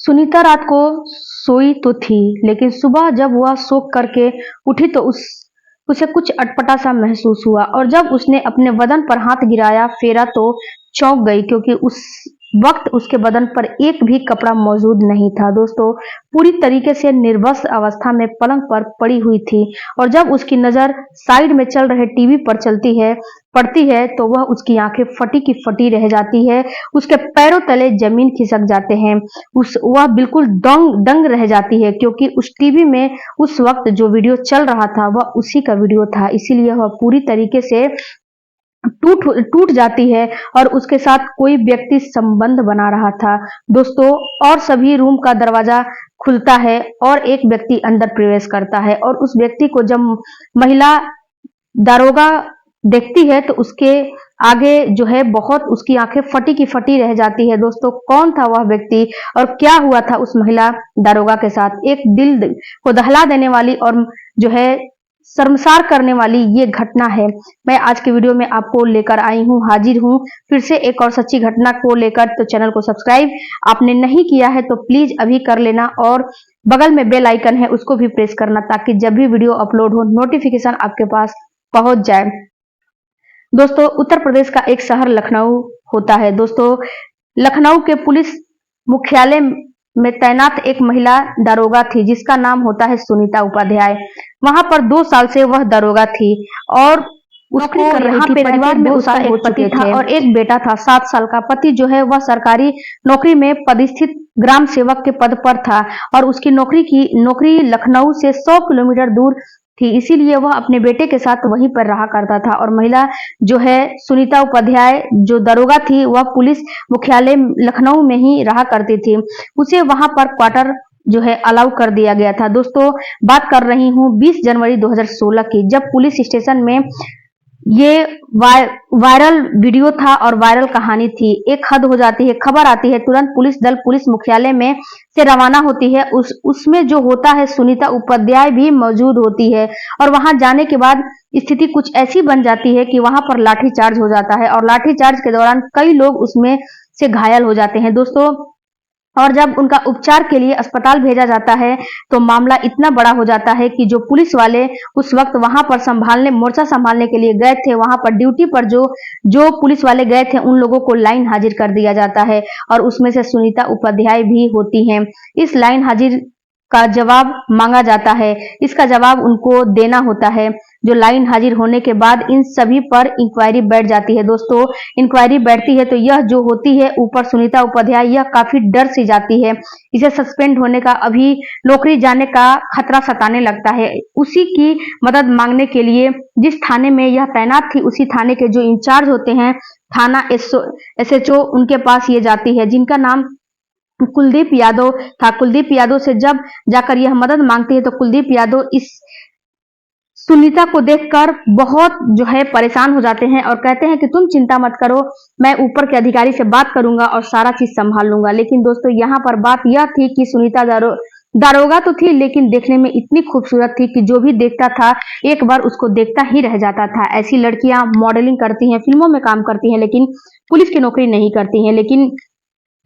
सुनीता रात को सोई तो थी, लेकिन सुबह जब वह सो करके उठी तो उसे कुछ अटपटा सा महसूस हुआ और जब उसने अपने बदन पर हाथ गिराया फेरा तो चौंक गई क्योंकि उस वक्त उसके बदन पर एक भी कपड़ा मौजूद नहीं था। दोस्तों, पूरी तरीके से निर्वस्त्र अवस्था में पलंग पर पड़ी हुई थी और जब उसकी नजर साइड में चल रहे टीवी पर पड़ती है तो वह उसकी आंखें फटी की फटी रह जाती है। उसके पैरों तले जमीन खिसक जाते हैं। वह बिल्कुल दंग रह जाती है क्योंकि उस टीवी में उस वक्त जो वीडियो चल रहा था वह उसी का वीडियो था। इसीलिए वह पूरी तरीके से टूट टूट जाती है और उसके साथ कोई व्यक्ति संबंध बना रहा था। दोस्तों, और सभी रूम का दरवाजा खुलता है और एक व्यक्ति अंदर प्रवेश करता है और उस व्यक्ति को जब महिला दारोगा देखती है तो उसके आगे जो है बहुत उसकी आंखें फटी की फटी रह जाती है। दोस्तों, कौन था वह व्यक्ति और क्या हुआ था उस महिला दारोगा के साथ? एक दिल को दहला देने वाली और जो है शर्मसार करने वाली ये घटना है। मैं आज के वीडियो में आपको लेकर आई हूँ, हाजिर हूँ फिर से एक और सच्ची घटना को लेकर। तो चैनल को सब्सक्राइब आपने नहीं किया है तो प्लीज अभी कर लेना और बगल में बेल आइकन है उसको भी प्रेस करना ताकि जब भी वीडियो अपलोड हो नोटिफिकेशन आपके पास पहुंच जाए। दोस्तों, उत्तर प्रदेश का एक शहर लखनऊ होता है। दोस्तों, लखनऊ के पुलिस मुख्यालय में तैनात एक महिला दारोगा थी जिसका नाम होता है सुनीता उपाध्याय। वहां पर 2 साल से वह दारोगा थी और उसको यहाँ पे परिवार में उसका एक पति था और एक बेटा था। 7 साल का पति जो है वह सरकारी नौकरी में पदस्थित ग्राम सेवक के पद पर था और उसकी नौकरी लखनऊ से 100 किलोमीटर दूर थी। इसीलिए वह अपने बेटे के साथ वहीं पर रहा करता था और महिला जो है सुनीता उपाध्याय जो दरोगा थी वह पुलिस मुख्यालय लखनऊ में ही रहा करती थी। उसे वहां पर क्वार्टर जो है अलाउ कर दिया गया था। दोस्तों, बात कर रही हूँ 20 जनवरी 2016 की, जब पुलिस स्टेशन में ये वायरल वीडियो था और वायरल कहानी थी। एक हद हो जाती है, खबर आती है, तुरंत पुलिस दल पुलिस मुख्यालय में से रवाना होती है। उसमें जो होता है सुनीता उपाध्याय भी मौजूद होती है और वहां जाने के बाद स्थिति कुछ ऐसी बन जाती है कि वहां पर लाठीचार्ज हो जाता है और लाठीचार्ज के दौरान कई लोग उसमें से घायल हो जाते हैं। दोस्तों, और जब उनका उपचार के लिए अस्पताल भेजा जाता है तो मामला इतना बड़ा हो जाता है कि जो पुलिस वाले उस वक्त वहां पर मोर्चा संभालने के लिए गए थे, वहां पर ड्यूटी पर जो पुलिस वाले गए थे उन लोगों को लाइन हाजिर कर दिया जाता है और उसमें से सुनीता उपाध्याय भी होती हैं। इस लाइन हाजिर का जवाब मांगा जाता है, इसका जवाब उनको देना होता है। जो लाइन हाजिर होने के बाद इन सभी पर इंक्वायरी बैठ जाती है। दोस्तों, इंक्वायरी बैठती है तो यह जो होती है ऊपर सुनीता उपाध्याय यह काफी डर सी जाती है। इसे सस्पेंड होने का, अभी नौकरी जाने का खतरा सताने लगता है। उसी की मदद मांगने के लिए जिस थाने में यह तैनात थी उसी थाने के जो इंचार्ज होते हैं थाना SHO उनके पास ये जाती है जिनका नाम कुलदीप यादव था। कुलदीप यादव से जब जाकर यह मदद मांगती है तो कुलदीप यादव इस सुनीता को देखकर बहुत जो है परेशान हो जाते हैं और कहते हैं कि तुम चिंता मत करो, मैं ऊपर के अधिकारी से बात करूंगा और सारा चीज संभाल लूंगा। लेकिन दोस्तों, यहाँ पर बात यह थी कि सुनीता दारोगा तो थी लेकिन देखने में इतनी खूबसूरत थी कि जो भी देखता था एक बार उसको देखता ही रह जाता था। ऐसी लड़कियां मॉडलिंग करती हैं, फिल्मों में काम करती हैं लेकिन पुलिस की नौकरी नहीं करती हैं। लेकिन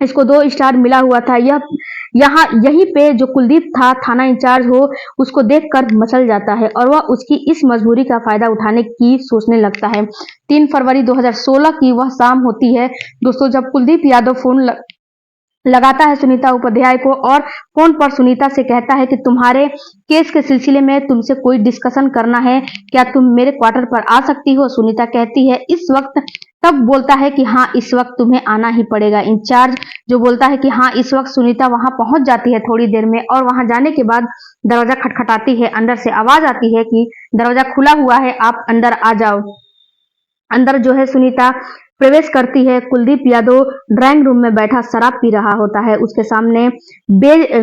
इसको 2 स्टार मिला हुआ था। यहीं पे जो कुलदीप था थाना इंचार्ज हो उसको देखकर मचल जाता है और वह उसकी इस मजबूरी का फायदा उठाने की सोचने लगता है। 3 फरवरी 2016 की वह शाम होती है। दोस्तों, जब कुलदीप यादव फोन लगाता है सुनीता उपाध्याय को और फोन पर सुनीता से कहता है कि तुम्हारे केस के सिलसिले में तुमसे कोई डिस्कशन करना है, क्या तुम मेरे क्वार्टर पर आ सकती हो? सुनीता कहती है इस वक्त, तब बोलता है कि हाँ इस वक्त तुम्हें आना ही पड़ेगा। इंचार्ज जो बोलता है कि हाँ इस वक्त सुनीता वहां पहुंच जाती है थोड़ी देर में और वहां जाने के बाद दरवाजा खटखटाती है। अंदर से आवाज आती है कि दरवाजा खुला हुआ है, आप अंदर आ जाओ। अंदर जो है सुनीता प्रवेश करती है। कुलदीप यादव ड्राइंग रूम में बैठा शराब पी रहा होता है। उसके सामने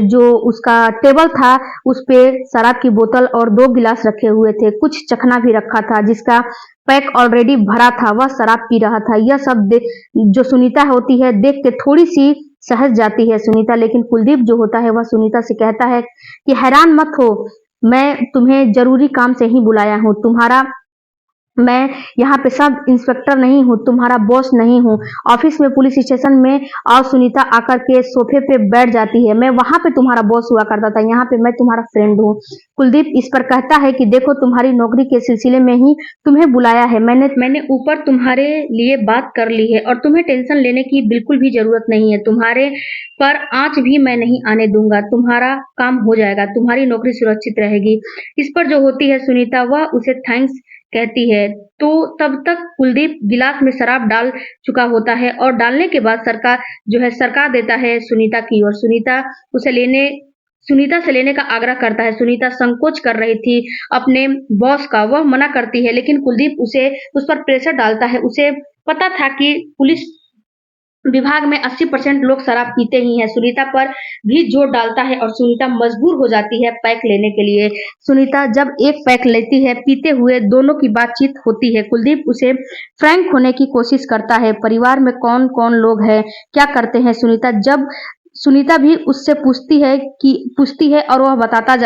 जो उसका टेबल था उस पे शराब की बोतल और 2 गिलास रखे हुए थे, कुछ चखना भी रखा था जिसका पैक ऑलरेडी भरा था। वह शराब पी रहा था। यह सब जो सुनीता होती है देख के थोड़ी सी सहज जाती है सुनीता, लेकिन कुलदीप जो होता है वह सुनीता से कहता है कि हैरान मत हो, मैं तुम्हें जरूरी काम से ही बुलाया हूँ। तुम्हारा मैं यहाँ पे सब इंस्पेक्टर नहीं हूँ, तुम्हारा बॉस नहीं हूँ। ऑफिस में, पुलिस स्टेशन में और सुनीता आकर के सोफे पे बैठ जाती है। मैं वहां पे तुम्हारा बॉस हुआ करता था, यहाँ पे मैं तुम्हारा फ्रेंड हूँ। कुलदीप इस पर कहता है कि देखो, तुम्हारी नौकरी के सिलसिले में ही तुम्हें बुलाया है। मैंने ऊपर तुम्हारे लिए बात कर ली है और तुम्हें टेंशन लेने की बिल्कुल भी जरूरत नहीं है। तुम्हारे पर आंच भी मैं नहीं आने दूंगा। तुम्हारा काम हो जाएगा, तुम्हारी नौकरी सुरक्षित रहेगी। इस पर जो होती है सुनीता, वह उसे थैंक्स कहती है। तो तब तक कुलदीप गिलास में शराब डाल चुका होता है और डालने के बाद सरका देता है सुनीता की ओर। सुनीता से लेने का आग्रह करता है। सुनीता संकोच कर रही थी अपने बॉस का, वह मना करती है, लेकिन कुलदीप उस पर प्रेशर डालता है। उसे पता था कि पुलिस विभाग में 80% लोग शराब पीते ही हैं। सुनीता पर भी जोर डालता है और सुनीता मजबूर हो जाती है पैक लेने के लिए। सुनीता जब एक पैक लेती है, पीते हुए दोनों की बातचीत होती है। कुलदीप उसे फ्रैंक होने की कोशिश करता है। परिवार में कौन कौन लोग हैं, क्या करते हैं सुनीता भी उससे पूछती है और वह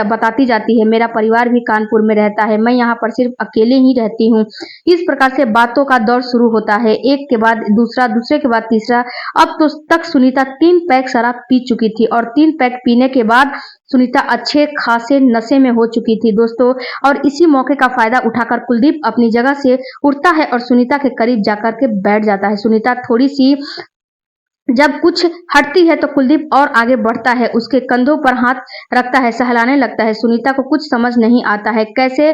बताती जाती है, मेरा परिवार भी कानपुर में रहता है, मैं यहाँ पर सिर्फ अकेले ही रहती हूँ। इस प्रकार से बातों का दौर शुरू होता है, एक के बाद दूसरा, दूसरे के बाद तीसरा। अब तो तक सुनीता 3 पैक शराब पी चुकी थी और 3 पैक पीने के बाद सुनीता अच्छे खासे नशे में हो चुकी थी दोस्तों। और इसी मौके का फायदा उठाकर कुलदीप अपनी जगह से उठता है और सुनीता के करीब जाकर के बैठ जाता है। सुनीता थोड़ी सी जब कुछ हटती है तो कुलदीप और आगे बढ़ता है, उसके कंधों पर हाथ रखता है, सहलाने लगता है। सुनीता को कुछ समझ नहीं आता है कैसे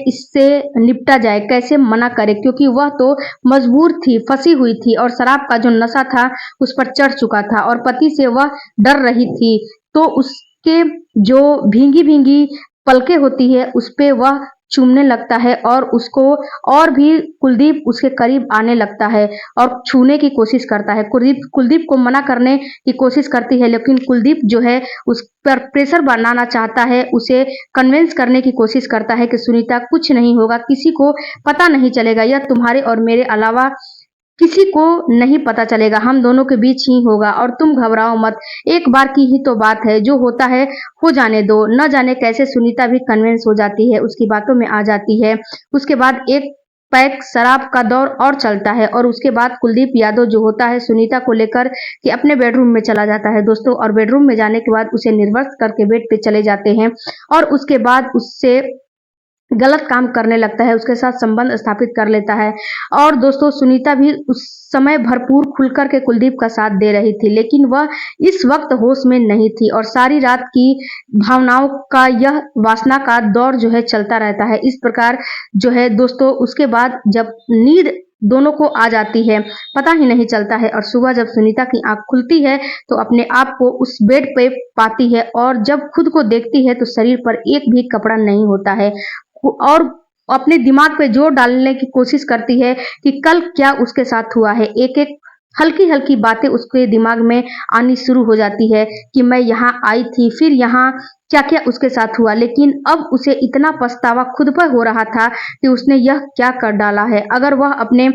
इससे निपटा जाए, कैसे मना करे, क्योंकि वह तो मजबूर थी, फंसी हुई थी और शराब का जो नशा था उस पर चढ़ चुका था और पति से वह डर रही थी। तो उसके जो भींगी भींगी पलकें होती है उस पे वह चूमने लगता है और उसको और भी कुलदीप उसके करीब आने लगता है और छूने की कोशिश करता है। कुलदीप को मना करने की कोशिश करती है, लेकिन कुलदीप जो है उस पर प्रेशर बनाना चाहता है, उसे कन्विंस करने की कोशिश करता है कि सुनीता कुछ नहीं होगा, किसी को पता नहीं चलेगा, यह तुम्हारे और मेरे अलावा किसी को नहीं पता चलेगा, हम दोनों के बीच ही होगा और तुम घबराओ मत, एक बार की ही तो बात है, जो होता है हो जाने दो। न जाने कैसे सुनीता भी कन्विंस हो जाती है, उसकी बातों में आ जाती है। उसके बाद एक पैक शराब का दौर और चलता है और उसके बाद कुलदीप यादव जो होता है सुनीता को लेकर कि अपने बेडरूम में चला जाता है दोस्तों, और बेडरूम में जाने के बाद उसे निर्वस्त्र करके बेड पे चले जाते हैं और उसके बाद उससे गलत काम करने लगता है, उसके साथ संबंध स्थापित कर लेता है। और दोस्तों सुनीता भी उस समय भरपूर खुलकर के कुलदीप का साथ दे रही थी, लेकिन वह इस वक्त होश में नहीं थी और सारी रात की भावनाओं का यह वासना का दौर जो है चलता रहता है। इस प्रकार जो है दोस्तों उसके बाद जब नींद दोनों को आ जाती है, पता ही नहीं चलता है और सुबह जब सुनीता की आंख खुलती है तो अपने आप को उस बेड पे पाती है और जब खुद को देखती है तो शरीर पर एक भी कपड़ा नहीं होता है और अपने दिमाग पे जोर डालने की कोशिश करती है कि कल क्या उसके साथ हुआ है। एक एक हल्की हल्की बातें उसके दिमाग में आनी शुरू हो जाती है कि मैं यहाँ आई थी, फिर यहाँ क्या क्या उसके साथ हुआ, लेकिन अब उसे इतना पछतावा खुद पर हो रहा था कि उसने यह क्या कर डाला है। अगर वह अपने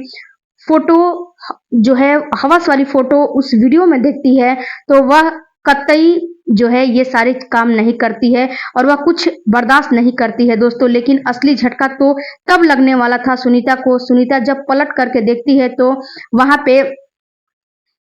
फोटो जो है हवस वाली फोटो उस वीडियो में देखती है तो वह कतई जो है ये सारे काम नहीं करती है और वह कुछ बर्दाश्त नहीं करती है दोस्तों। लेकिन असली झटका तो तब लगने वाला था सुनीता को। सुनीता जब पलट करके देखती है तो वहां पे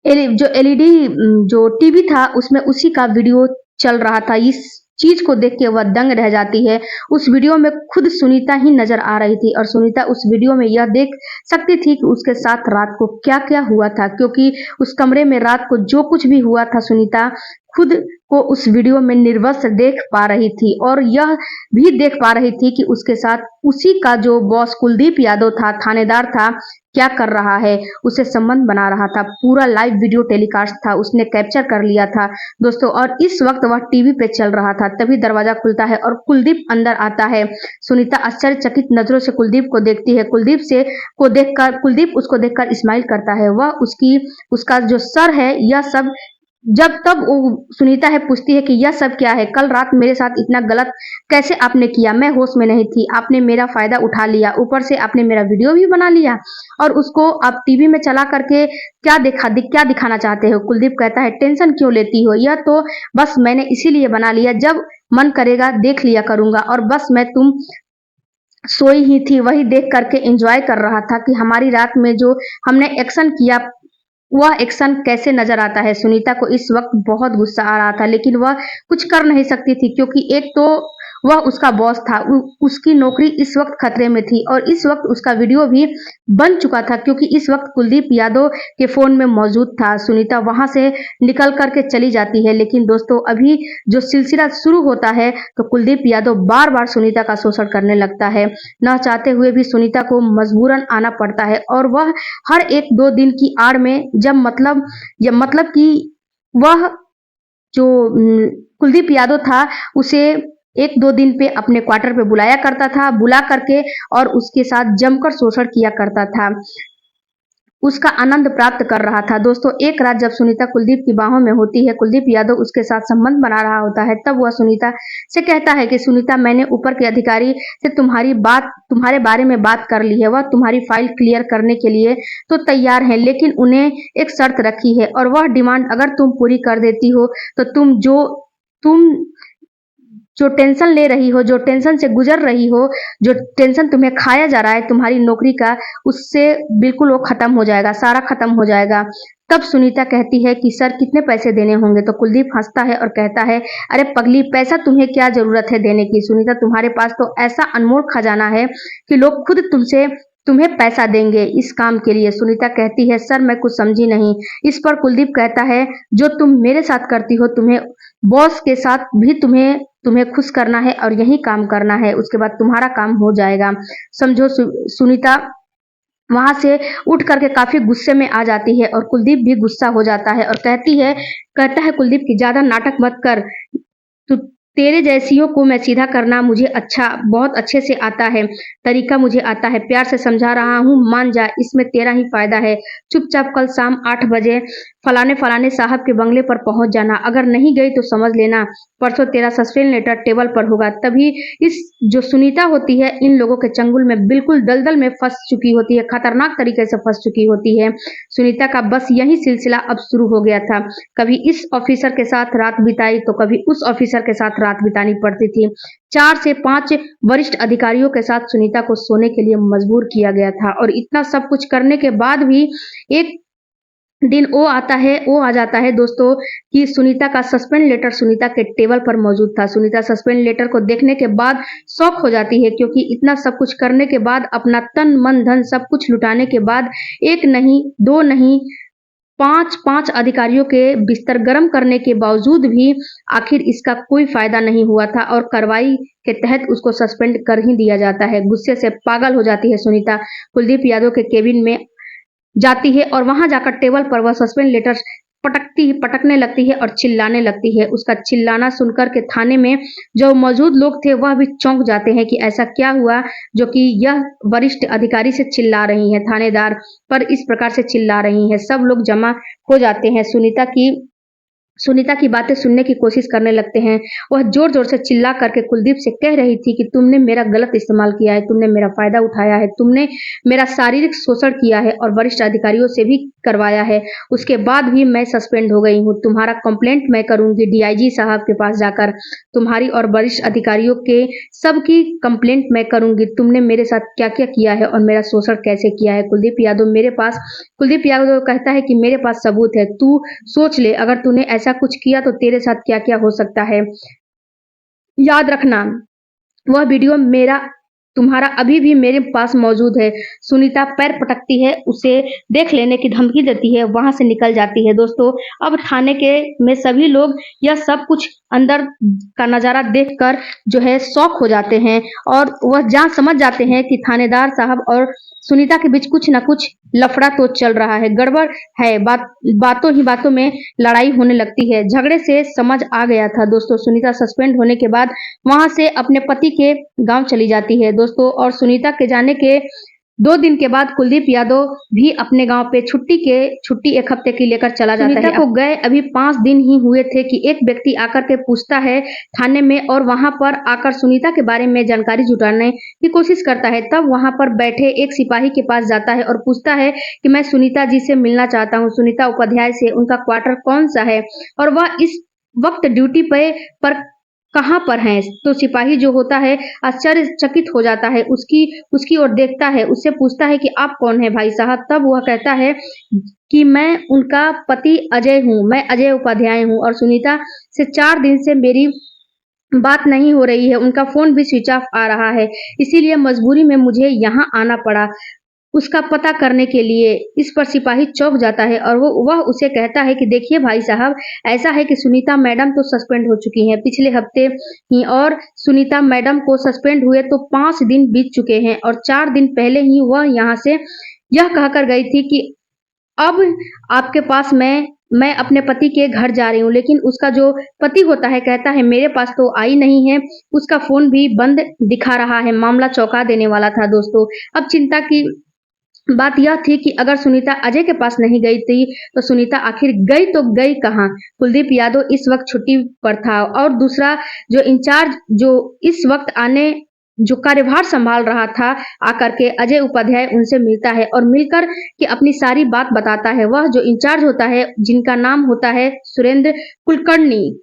जो एलईडी जो टीवी था उसमें उसी का वीडियो चल रहा था। इस चीज को देख के वह दंग रह जाती है। उस वीडियो में खुद सुनीता ही नजर आ रही थी और सुनीता उस वीडियो में यह देख सकती थी कि उसके साथ रात को क्या क्या हुआ था, क्योंकि उस कमरे में रात को जो कुछ भी हुआ था सुनीता खुद को उस वीडियो में निर्वस्त्र देख पा रही थी और यह भी देख पा रही थी कि उसके साथ उसी का जो बॉस कुलदीप यादव था, थानेदार था, क्या कर रहा है, उसे संबंध बना रहा था। पूरा लाइव वीडियो टेलीकास्ट था, उसने कैप्चर कर लिया था दोस्तों और इस वक्त वह टीवी पे चल रहा था। तभी दरवाजा खुलता है और कुलदीप अंदर आता है। सुनीता आश्चर्यचकित नजरों से कुलदीप को देखती है। कुलदीप उसको देखकर स्माइल करता है। वह उसका जो सर है यह सब जब तब वो सुनीता है पूछती है कि यह सब क्या है, कल रात मेरे साथ इतना गलत कैसे आपने किया, मैं होश में नहीं थी, आपने मेरा फायदा उठा लिया, ऊपर से आपने मेरा वीडियो भी बना लिया और उसको आप टीवी में चला करके क्या दिखाना चाहते हो। कुलदीप कहता है टेंशन क्यों लेती हो, यह तो बस मैंने इसीलिए बना लिया, जब मन करेगा देख लिया करूंगा और बस मैं तुम सोई ही थी वही देख करके एंजॉय कर रहा था कि हमारी रात में जो हमने एक्शन किया वह एक्शन कैसे नजर आता है। सुनीता को इस वक्त बहुत गुस्सा आ रहा था लेकिन वह कुछ कर नहीं सकती थी क्योंकि एक तो वह उसका बॉस था, उसकी नौकरी इस वक्त खतरे में थी और इस वक्त उसका वीडियो भी बन चुका था क्योंकि इस वक्त कुलदीप यादव के फोन में मौजूद था। सुनीता वहां से निकल करके चली जाती है लेकिन दोस्तों अभी जो सिलसिला शुरू होता है तो कुलदीप यादव बार बार सुनीता का शोषण करने लगता है। न चाहते हुए भी सुनीता को मजबूरन आना पड़ता है और वह हर एक दो दिन की आड़ में जब मतलब कि वह जो कुलदीप यादव था उसे एक दो दिन पे अपने क्वार्टर पे बुलाया करता था, बुला करके और उसके साथ जमकर शोषण किया करता था, उसका आनंद प्राप्त कर रहा था। दोस्तों एक रात जब सुनीता कुलदीप की बाहों में होती है, कुलदीप यादव उसके साथ संबंध बना रहा होता है, तब वह सुनीता से कहता है कि सुनीता मैंने ऊपर के अधिकारी से तुम्हारे बारे में बात कर ली है, वह तुम्हारी फाइल क्लियर करने के लिए तो तैयार है लेकिन उन्हें एक शर्त रखी है और वह डिमांड अगर तुम पूरी कर देती हो तो तुम जो टेंशन ले रही हो, जो टेंशन से गुजर रही हो, जो टेंशन तुम्हें खाया जा रहा है तुम्हारी नौकरी का, उससे बिल्कुल वो खत्म हो जाएगा, सारा खत्म हो जाएगा। तब सुनीता कहती है कि सर कितने पैसे देने होंगे? तो कुलदीप हंसता है और कहता है अरे पगली पैसा तुम्हें क्या जरूरत है देने की? सुनीता तुम्हारे पास तो ऐसा अनमोल खजाना है कि लोग खुद तुम्हें पैसा देंगे इस काम के लिए। सुनीता कहती है सर मैं कुछ समझी नहीं। इस पर कुलदीप कहता है जो तुम मेरे साथ करती हो तुम्हें बॉस के साथ भी तुम्हें खुश करना है और यही काम करना है, उसके बाद तुम्हारा काम हो जाएगा। समझो सुनीता वहां से उठ करके काफी गुस्से में आ जाती है और कुलदीप भी गुस्सा हो जाता है और कहता है कुलदीप की ज्यादा नाटक मत कर, तू तेरे जैसियों को मैं सीधा करना मुझे बहुत अच्छे से आता है, तरीका मुझे आता है, प्यार से समझा रहा हूँ मान जा, इसमें तेरा ही फायदा है। चुपचाप कल शाम 8 बजे फलाने फलाने साहब के बंगले पर पहुंच जाना, अगर नहीं गई तो समझ लेना परसों तेरा सस्पेंड लेटर टेबल पर होगा। तभी इस जो सुनीता होती है इन लोगों के चंगुल में बिल्कुल दलदल में फंस चुकी होती है, खतरनाक तरीके से फंस चुकी होती है। सुनीता का बस यही सिलसिला अब शुरू हो गया था, कभी इस ऑफिसर के साथ रात बिताई तो कभी उस ऑफिसर के साथ रात बितानी पड़ती थी। 4 से 5 वरिष्ठ अधिकारियों के साथ सुनीता को सोने के लिए मजबूर किया गया था और इतना सब कुछ करने के बाद भी एक दिन वो आ जाता है दोस्तों कि सुनीता का सस्पेंड लेटर सुनीता के टेबल पर मौजूद था। सुनीता सस्पेंड लेटर को देखने के बाद शॉक हो जाती है क्योंकि इतना सब कुछ करने के बाद अपना तन मन धन सब कुछ लुटाने के बाद एक नहीं दो नहीं 5 अधिकारियों के बिस्तर गर्म करने के बावजूद भी आखिर इसका कोई फायदा नहीं हुआ था और कार्रवाई के तहत उसको सस्पेंड कर ही दिया जाता है। गुस्से से पागल हो जाती है सुनीता, कुलदीप यादव के केबिन में जाती है और वहां जाकर टेबल पर वह सस्पेंड लेटर पटकने लगती है और चिल्लाने लगती है। उसका चिल्लाना सुनकर के थाने में जो मौजूद लोग थे वह भी चौंक जाते हैं कि ऐसा क्या हुआ जो कि यह वरिष्ठ अधिकारी से चिल्ला रही है, थानेदार पर इस प्रकार से चिल्ला रही है। सब लोग जमा हो जाते हैं, सुनीता की बातें सुनने की कोशिश करने लगते हैं। वह जोर जोर से चिल्ला करके कुलदीप से कह रही थी कि तुमने मेरा गलत इस्तेमाल किया है, तुमने मेरा फायदा उठाया है, तुमने मेरा शारीरिक शोषण किया है और वरिष्ठ अधिकारियों से भी करवाया है, उसके बाद भी मैं सस्पेंड हो गई हूँ। तुम्हारा कंप्लेंट मैं करूंगी डीआईजी साहब के पास जाकर, तुम्हारी और वरिष्ठ अधिकारियों के सबकी कंप्लेंट मैं करूंगी। तुमने मेरे साथ क्या क्या किया है और मेरा शोषण कैसे किया है। कुलदीप यादव कहता है कि मेरे पास सबूत है, तू सोच ले अगर तूने ऐसा कुछ किया तो तेरे साथ क्या क्या हो सकता है। याद रखना वह वीडियो मेरा तुम्हारा अभी भी मेरे पास मौजूद है। सुनीता पैर पटकती है, उसे देख लेने की धमकी देती है, वहां से निकल जाती है। दोस्तों अब थाने के में सभी लोग यह सब कुछ अंदर का नजारा देखकर जो है शॉक हो जाते हैं और वह जान समझ जाते हैं कि थानेदार साहब और सुनीता के बीच कुछ ना कुछ लफड़ा तो चल रहा है, गड़बड़ है। बातों ही बातों में लड़ाई होने लगती है। झगड़े से समझ आ गया था दोस्तों। सुनीता सस्पेंड होने के बाद वहां से अपने पति के गांव चली जाती है दोस्तों और सुनीता के जाने के 2 दिन के बाद कुलदीप यादव भी अपने गांव पे छुट्टी एक हफ्ते की लेकर चला जाता है। सुनीता को गए अभी 5 दिन ही हुए थे कि एक व्यक्ति आकर के पूछता है थाने में और वहां पर आकर सुनीता के बारे में जानकारी जुटाने की कोशिश करता है। तब वहां पर बैठे एक सिपाही के पास जाता है और पूछता है कि मैं सुनीता जी से मिलना चाहता हूँ, सुनीता उपाध्याय से, उनका क्वार्टर कौन सा है और वह इस वक्त ड्यूटी पर कहाँ पर हैं? तो सिपाही जो होता है आश्चर्यचकित हो जाता है, उसकी उसकी ओर देखता है, उससे पूछता है कि आप कौन हैं भाई साहब? तब वह कहता है कि मैं उनका पति अजय हूँ, मैं अजय उपाध्याय हूँ और सुनीता से 4 दिन से मेरी बात नहीं हो रही है, उनका फ़ोन भी स्विच ऑफ आ रहा है, इसीलिए मजबूरी में मुझे यहाँ आना पड़ा। उसका पता करने के लिए। इस पर सिपाही चौंक जाता है और वह उसे कहता है कि देखिए भाई साहब, ऐसा है कि सुनीता मैडम तो सस्पेंड हो चुकी हैं पिछले हफ्ते ही, और सुनीता मैडम को सस्पेंड हुए तो 5 दिन बीत चुके हैं और 4 दिन पहले ही वह यहाँ से यह कहकर गई थी कि अब आपके पास मैं अपने पति के घर जा रही हूँ, लेकिन उसका जो पति होता है कहता है मेरे पास तो आई नहीं है, उसका फ़ोन भी बंद दिखा रहा है। मामला चौंका देने वाला था दोस्तों। अब चिंता की बात यह थी कि अगर सुनीता अजय के पास नहीं गई थी, तो सुनीता आखिर गई तो गई कहाँ? कुलदीप यादव इस वक़्त छुट्टी पर था और दूसरा जो इंचार्ज जो इस वक़्त जो कार्यभार सँभाल रहा था, आकर के अजय उपाध्याय उनसे मिलता है और मिलकर के अपनी सारी बात बताता है। वह जो इंचार्ज होता है, जिनका नाम होता है सुरेंद्र कुलकर्णी,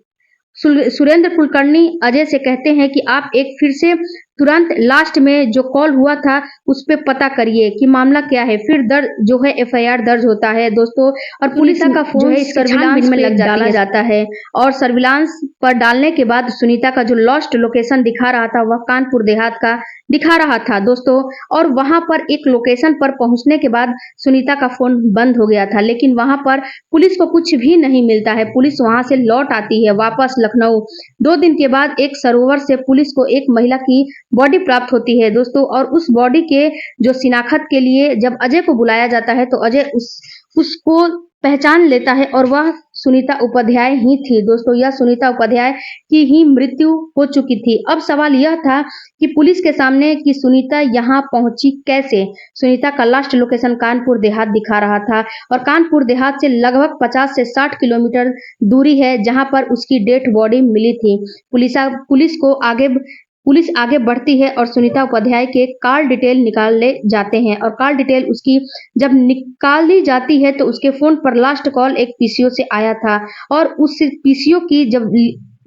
सुरेंद्र कुलकर्णी अजय से कहते हैं कि आप एक फिर से तुरंत लास्ट में जो कॉल हुआ था उस पे पता करिए कि मामला क्या है। फिर दर्ज जो है एफआईआर दर्ज होता है दोस्तों, और पुलिस का फोन जो है सर्विलांस में डाला जाता है और सर्विलांस पर डालने के बाद सुनीता का जो लॉस्ट लोकेशन दिखा रहा था वह कानपुर देहात का दिखा रहा था दोस्तों। और वहां पर एक लोकेशन पर पहुंचने के बाद सुनीता का फोन बंद हो गया था, लेकिन वहां पर पुलिस को कुछ भी नहीं मिलता है। पुलिस वहां से लौट आती है वापस लखनऊ। 2 दिन के बाद एक सरोवर से पुलिस को एक महिला की बॉडी प्राप्त होती है दोस्तों, और उस बॉडी के जो शिनाख्त के लिए जब अजय को बुलाया जाता है तो अजय उसको पहचान लेता है और वह सुनीता उपाध्याय ही थी दोस्तों। यह सुनीता उपाध्याय की ही मृत्यु हो चुकी थी। अब सवाल यह था कि पुलिस के सामने कि सुनीता यहाँ पहुंची कैसे? सुनीता का लास्ट लोकेशन कानपुर देहात दिखा रहा था और कानपुर देहात से लगभग 50 से 60 किलोमीटर दूरी है जहां पर उसकी डेड बॉडी मिली थी। पुलिस आगे बढ़ती है और सुनीता उपाध्याय के कॉल डिटेल निकाले जाते हैं और कॉल डिटेल उसकी जब निकाली जाती है तो उसके फोन पर लास्ट कॉल एक पीसीओ से आया था और उस पीसीओ की जब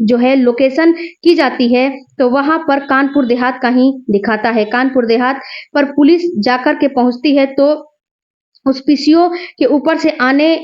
जो है लोकेशन की जाती है तो वहां पर कानपुर देहात का ही दिखाता है। कानपुर देहात पर पुलिस जाकर के पहुंचती है तो उस पीसीओ के ऊपर से आने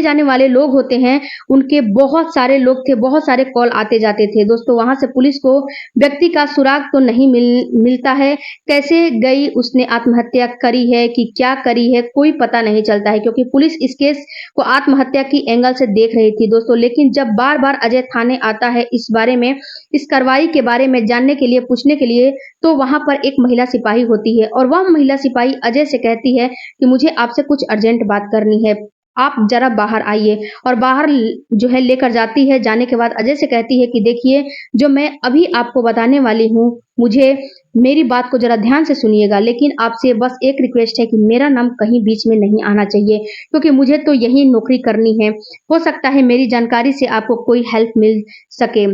जाने वाले लोग होते हैं, उनके बहुत सारे लोग थे, बहुत सारे कॉल आते जाते थे दोस्तों। वहां से पुलिस को व्यक्ति का सुराग तो नहीं मिलता है। कैसे गई, उसने आत्महत्या करी है कि क्या करी है, कोई पता नहीं चलता है, क्योंकि पुलिस इस केस को आत्महत्या की एंगल से देख रही थी दोस्तों। लेकिन जब बार बार अजय थाने आता है इस बारे में, इस कार्रवाई के बारे में जानने के लिए, पूछने के लिए, तो वहां पर एक महिला सिपाही होती है और वह महिला सिपाही अजय से कहती है कि मुझे आपसे कुछ अर्जेंट बात करनी है, आप जरा बाहर आइए। और बाहर जो है लेकर जाती है। जाने के बाद अजय से कहती है कि देखिए, जो मैं अभी आपको बताने वाली हूँ, मुझे मेरी बात को जरा ध्यान से सुनिएगा, लेकिन आपसे बस एक रिक्वेस्ट है कि मेरा नाम कहीं बीच में नहीं आना चाहिए, क्योंकि मुझे तो यही नौकरी करनी है। हो सकता है मेरी जानकारी से आपको कोई हेल्प मिल सके।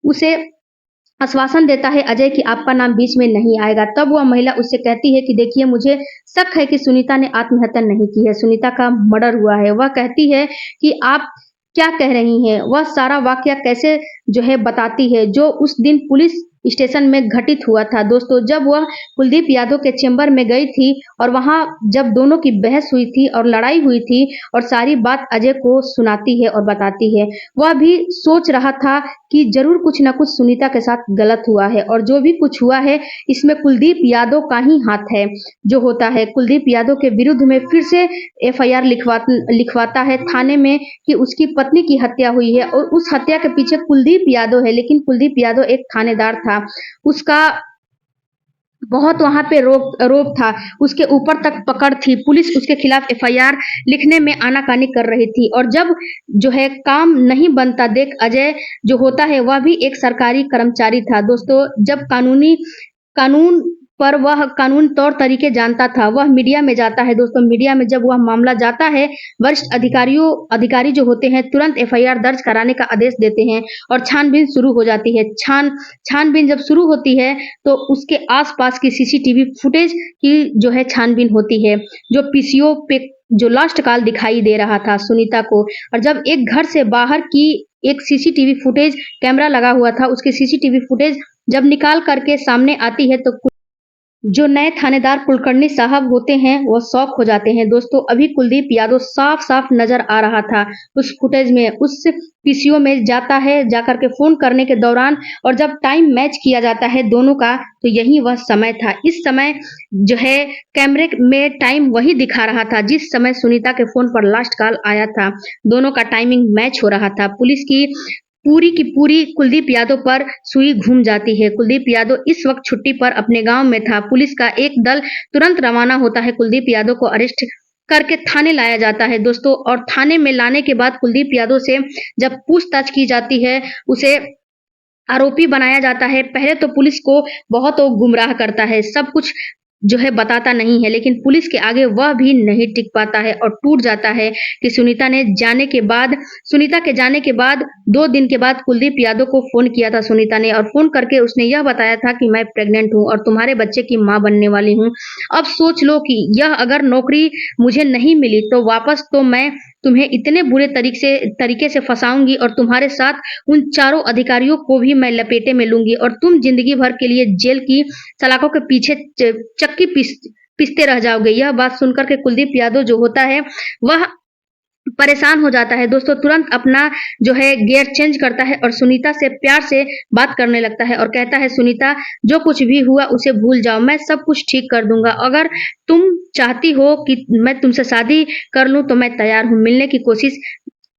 उसे आश्वासन देता है अजय कि आपका नाम बीच में नहीं आएगा। तब वह महिला उससे कहती है कि देखिए, मुझे शक है कि सुनीता ने आत्महत्या नहीं की है, सुनीता का मर्डर हुआ है। वह कहती है कि आप क्या कह रही हैं? वह सारा वाकया कैसे जो है बताती है जो उस दिन पुलिस स्टेशन में घटित हुआ था दोस्तों। जब वह कुलदीप यादव के चेंबर में गई थी और वहां जब दोनों की बहस हुई थी और लड़ाई हुई थी और सारी बात अजय को सुनाती है और बताती है। वह भी सोच रहा था कि जरूर कुछ ना कुछ सुनीता के साथ गलत हुआ है और जो भी कुछ हुआ है इसमें कुलदीप यादव का ही हाथ है। जो होता है कुलदीप यादव के विरुद्ध में फिर से एफआईआर लिखवाता है थाने में कि उसकी पत्नी की हत्या हुई है और उस हत्या के पीछे कुलदीप यादव है। लेकिन कुलदीप यादव एक थानेदार था, उसका बहुत वहां पे रोप था, उसके ऊपर तक पकड़ थी, पुलिस उसके खिलाफ एफआईआर लिखने में आनाकानी कर रही थी। और जब जो है काम नहीं बनता देख अजय जो होता है वह भी एक सरकारी कर्मचारी था दोस्तों। जब कानून पर वह कानून तौर तरीके जानता था, वह मीडिया में जाता है दोस्तों। मीडिया में जब वह मामला जाता है, वरिष्ठ अधिकारी जो होते हैं तुरंत एफआईआर दर्ज कराने का आदेश देते हैं और छानबीन शुरू हो जाती है। छानबीन जब शुरू होती है तो उसके आसपास की सीसीटीवी फुटेज की जो है छानबीन होती है। जो पीसीओ पे जो लास्ट कॉल दिखाई दे रहा था सुनीता को, और जब एक घर से बाहर की एक सीसीटीवी फुटेज कैमरा लगा हुआ था, उसकी सीसीटीवी फुटेज जब निकाल करके सामने आती है तो जो नए थानेदार कुलकर्णी साहब होते हैं वो शॉक हो जाते हैं। दोस्तों अभी कुलदीप यादव साफ साफ नजर आ रहा था उस फुटेज में, उस पीसीओ में जाता है, जाकर के फोन करने के दौरान, और जब टाइम मैच किया जाता है दोनों का तो यही वह समय था। इस समय जो है कैमरे में टाइम वही दिखा रहा था जिस समय सुनीता के फोन पर लास्ट कॉल आया था। दोनों का टाइमिंग मैच हो रहा था। पुलिस की पूरी की पूरी कुलदीप यादव पर सुई घूम जाती है। कुलदीप यादव इस वक्त छुट्टी पर अपने गांव में था। पुलिस का एक दल तुरंत रवाना होता है। कुलदीप यादव को अरेस्ट करके थाने लाया जाता है दोस्तों, और थाने में लाने के बाद कुलदीप यादव से जब पूछताछ की जाती है, उसे आरोपी बनाया जाता है। पहले तो पुलिस को बहुत वो गुमराह करता है, सब कुछ जो है बताता नहीं है, लेकिन पुलिस के आगे वह भी नहीं टिक पाता है और टूट जाता है कि सुनीता के जाने के बाद 2 दिन के बाद कुलदीप यादव को फोन किया था सुनीता ने, और फोन करके उसने यह बताया था कि मैं प्रेग्नेंट हूं और तुम्हारे बच्चे की मां बनने वाली हूं। अब सोच लो कि यह अगर नौकरी मुझे नहीं मिली तो वापस तो मैं तुम्हें इतने बुरे तरीके से फंसाऊंगी और तुम्हारे साथ उन चारों अधिकारियों को भी मैं लपेटे में लूंगी और तुम जिंदगी भर के लिए जेल की सलाखों के पीछे चक्की पीसते रह जाओगे। यह बात सुनकर के कुलदीप यादव जो होता है वह परेशान हो जाता है दोस्तों, तुरंत अपना जो है गियर चेंज करता है और सुनीता से प्यार से बात करने लगता है और कहता है, सुनीता जो कुछ भी हुआ उसे भूल जाओ, मैं सब कुछ ठीक कर दूंगा। अगर तुम चाहती हो कि मैं तुमसे शादी कर लूं तो मैं तैयार हूं मिलने की कोशिश।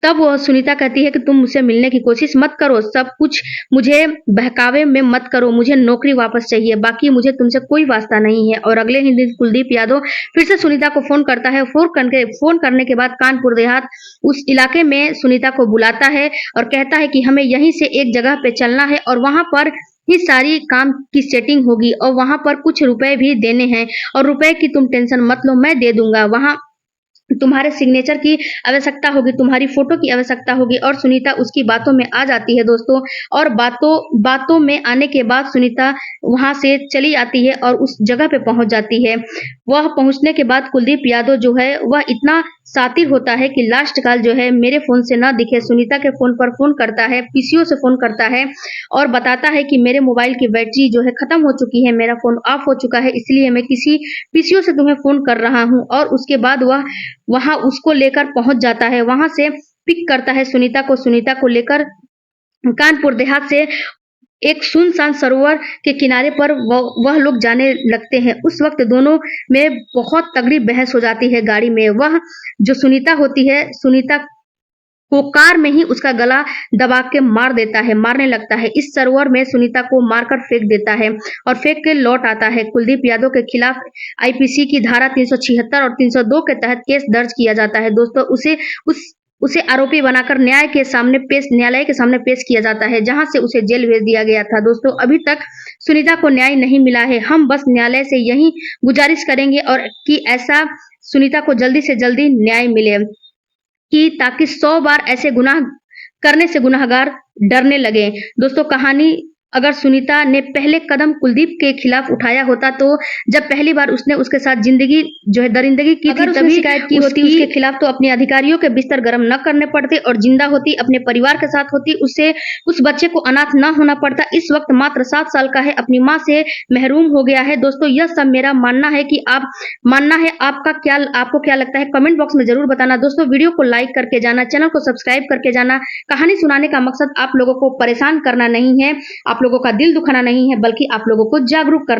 तब वह सुनीता कहती है कि तुम मुझसे मिलने की कोशिश मत करो, सब कुछ मुझे बहकावे में मत करो, मुझे नौकरी वापस चाहिए, बाकी मुझे तुमसे कोई वास्ता नहीं है। और अगले ही दिन कुलदीप यादव फिर से सुनीता को फोन करता है। फोन करने के बाद कानपुर देहात उस इलाके में सुनीता को बुलाता है और कहता है कि हमें यहीं से एक जगह पे चलना है और वहां पर ही सारी काम की सेटिंग होगी और वहां पर कुछ रुपए भी देने हैं, और रुपए की तुम टेंशन मत लो, मैं दे दूंगा। वहां तुम्हारे सिग्नेचर की आवश्यकता होगी, तुम्हारी फोटो की आवश्यकता होगी। और सुनीता उसकी बातों में आ जाती है दोस्तों, और बातों में आने के बाद सुनीता वहां से चली आती है और उस जगह पे पहुंच जाती है। वह पहुंचने के बाद कुलदीप यादव जो है वह इतना शातिर होता है कि लास्ट कॉल जो है मेरे फोन से ना दिखे, सुनीता के फोन पर फोन करता है, पीसीओ से फोन करता है और बताता है कि मेरे मोबाइल की बैटरी जो है खत्म हो चुकी है, मेरा फोन ऑफ हो चुका है, इसलिए मैं किसी पीसीओ से तुम्हें फोन कर रहा हूं। और उसके बाद वह वहां उसको लेकर पहुंच जाता है, वहां से पिक करता है सुनीता को लेकर कानपुर देहात से एक सुनसान सरोवर के किनारे पर वह लोग जाने लगते हैं। उस वक्त दोनों में बहुत तगड़ी बहस हो जाती है गाड़ी में। वह जो सुनीता होती है, सुनीता को कार में ही उसका गला दबा के मारने लगता है। इस सरोवर में सुनीता को मारकर फेंक देता है और फेंक के लौट आता है। कुलदीप यादव के खिलाफ आईपीसी की धारा 376 और 302 के तहत केस दर्ज किया जाता है दोस्तों। उसे आरोपी बनाकर न्यायालय के सामने पेश किया जाता है, जहां से उसे जेल भेज दिया गया था। दोस्तों अभी तक सुनीता को न्याय नहीं मिला है। हम बस न्यायालय से यही गुजारिश करेंगे और कि ऐसा सुनीता को जल्दी से जल्दी न्याय मिले, कि ताकि 100 बार ऐसे गुनाह करने से गुनाहगार डरने लगे। दोस्तों कहानी अगर सुनीता ने पहले कदम कुलदीप के खिलाफ उठाया होता, तो जब पहली बार उसने उसके साथ जिंदगी जो है दरिंदगी की थी, तभी शिकायत की होती उसके खिलाफ, तो अपने अधिकारियों के बिस्तर गर्म न करने पड़ते और जिंदा होती, अपने परिवार के साथ होती, उसे उस बच्चे को अनाथ न होना पड़ता। इस वक्त मात्र 7 साल का है, अपनी माँ से महरूम हो गया है। दोस्तों यह सब मेरा मानना है कि आपको क्या लगता है कमेंट बॉक्स में जरूर बताना। दोस्तों वीडियो को लाइक करके जाना, चैनल को सब्सक्राइब करके जाना। कहानी सुनाने का मकसद आप लोगों को परेशान करना नहीं है, आप लोगों का दिल दुखाना नहीं है, बल्कि आप लोगों को जागरूक करना।